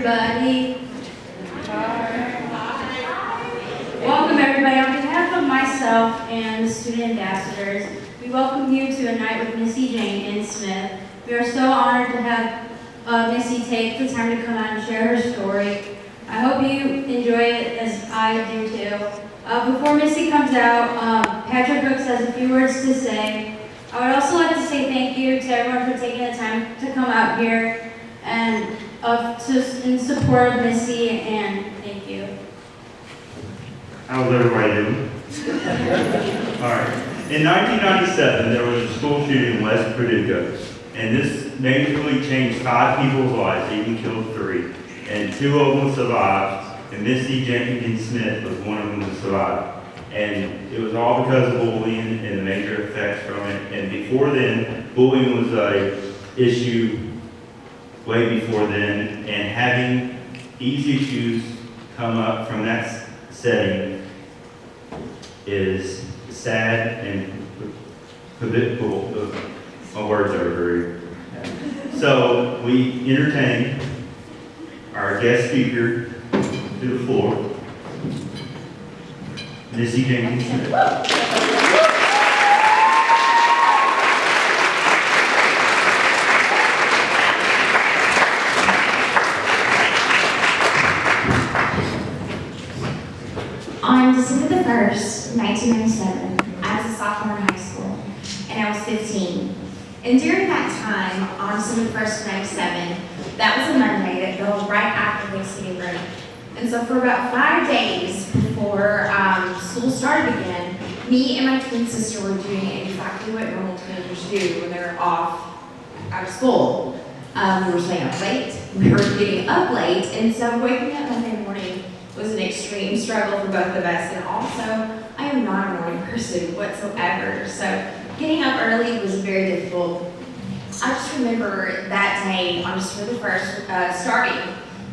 everybody. Welcome everybody. On behalf of myself and the student ambassadors, we welcome you to a night with Missy Jenkins Smith. We are so honored to have Missy take the time to come out and share her story. I hope you enjoy it as I do too. Before Missy comes out, Patrick Brooks has a few words to say. I would also like to say thank you to everyone for taking the time to come out here and in support of Missy, and thank you. How's everybody doing? All right. In 1997, there was a school shooting in West Paducah, and this majorly changed 5 people's lives, even killed 3. And 2 of them survived, and Missy Jenkins Smith was one of them that survived. And it was all because of bullying and the major effects from it. And before then, bullying was an issue way before then, and having these issues come up from that setting is sad and political. My words are very. So we entertain our guest speaker to the floor, Missy Jenkins Smith. On December the 1st, 1997, I was a sophomore in high school, and I was 15. And during that time, on December 1st, 97, that was a Monday that fell right after Thanksgiving break. And so for about 5 days before school started again, me and my twin sister were doing exactly what normal teenagers do when they're off out of school. We were staying up late, we were getting up late, and so waking up Monday morning was an extreme struggle for both of us, and also, I am not a morning person whatsoever, so getting up early was very difficult. I just remember that day on December the 1st, starting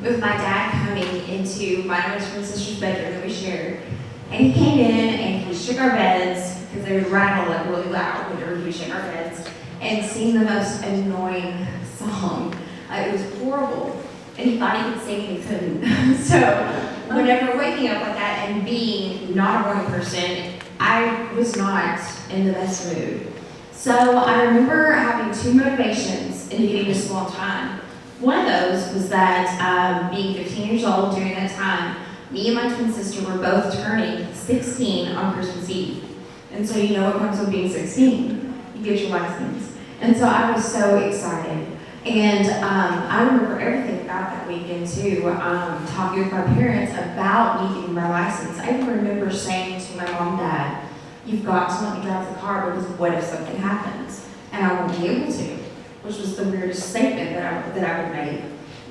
with my dad coming into my twin sister's bedroom that we shared, and he came in and he shook our beds, because they would rattle like really loud whenever he would shake our beds, and sing the most annoying song. It was horrible, and he thought he could sing and he couldn't. So whenever waking up like that and being not a morning person, I was not in the best mood. So I remember having 2 motivations into getting to school on time. One of those was that being 15 years old during that time, me and my twin sister were both turning 16 on Christmas Eve. And so you know what comes with being 16? You get your license. And so I was so excited. And I remember everything about that weekend too, talking with my parents about me getting my license. I even remember saying to my mom and dad, "You've got to let me drive the car because what if something happens? And I won't be able to," which was the weirdest statement that I would make.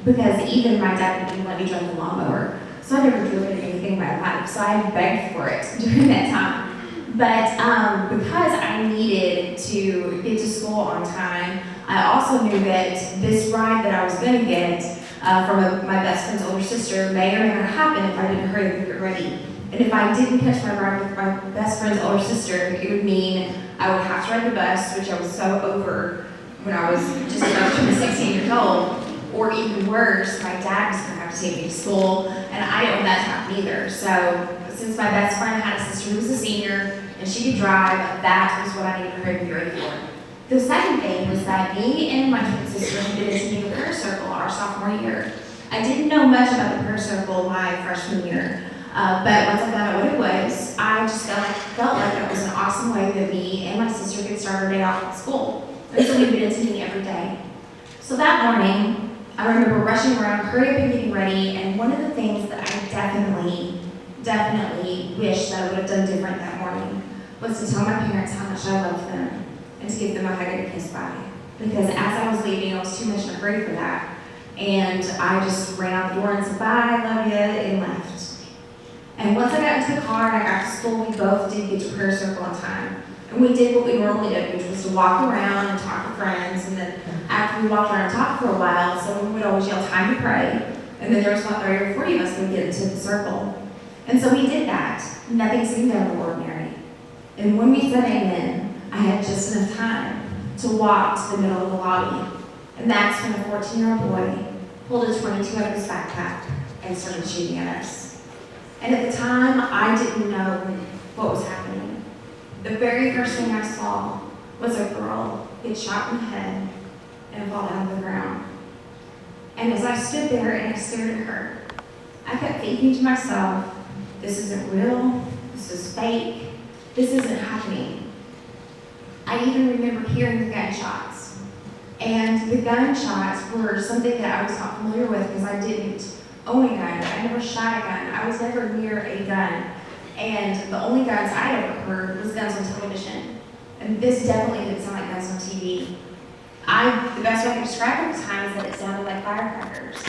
Because even my dad didn't let me drive the lawnmower. So I never driven anything in my life, so I begged for it during that time. But because I needed to get to school on time, I also knew that this ride that I was going to get from my best friend's older sister may or may not happen if I didn't hurry up and get ready. And if I didn't catch my ride with my best friend's older sister, it would mean I would have to ride the bus, which I was so over when I was just about to be 16 years old. Or even worse, my dad was going to have to take me to school, and I didn't want that to happen either. So since my best friend had a sister who was a senior, and she could drive, that was what I needed her to be ready for. The second thing was that me and my twin sister had been attending the prayer circle our sophomore year. I didn't know much about the prayer circle my freshman year, but once I found out what it was, I just felt like it was an awesome way that me and my sister could start our day off at school. And so we've been attending every day. So that morning, I remember rushing around, hurry up and getting ready, and one of the things that I definitely wish that I would have done different that morning was to tell my parents how much I loved them and to give them a hug and a kiss bye. Because as I was leaving, I was too much in a hurry for that. And I just ran out the door and said, "Bye, I love you," and left. And once I got into the car and I got to school, we both did get to prayer circle on time. And we did what we normally did, which was to walk around and talk to friends. And then after we walked around and talked for a while, someone would always yell, "Time to pray." And then there was about 30 or 40 of us that would get into the circle. And so we did that. Nothing seemed out of the ordinary. And when we said amen, I had just enough time to walk to the middle of the lobby. And that's when a 14-year-old boy pulled a 22 out of his backpack and started shooting at us. And at the time, I didn't know what was happening. The very first thing I saw was a girl get shot in the head and fall down to the ground. And as I stood there and I stared at her, I kept thinking to myself, this isn't real, this is fake, this isn't happening. I even remember hearing the gunshots. And the gunshots were something that I was not familiar with because I didn't own a gun. I never shot a gun. I was never near a gun. And the only guns I ever heard was guns on television. And this definitely didn't sound like guns on TV. The best way I can describe it at the time is that it sounded like firecrackers.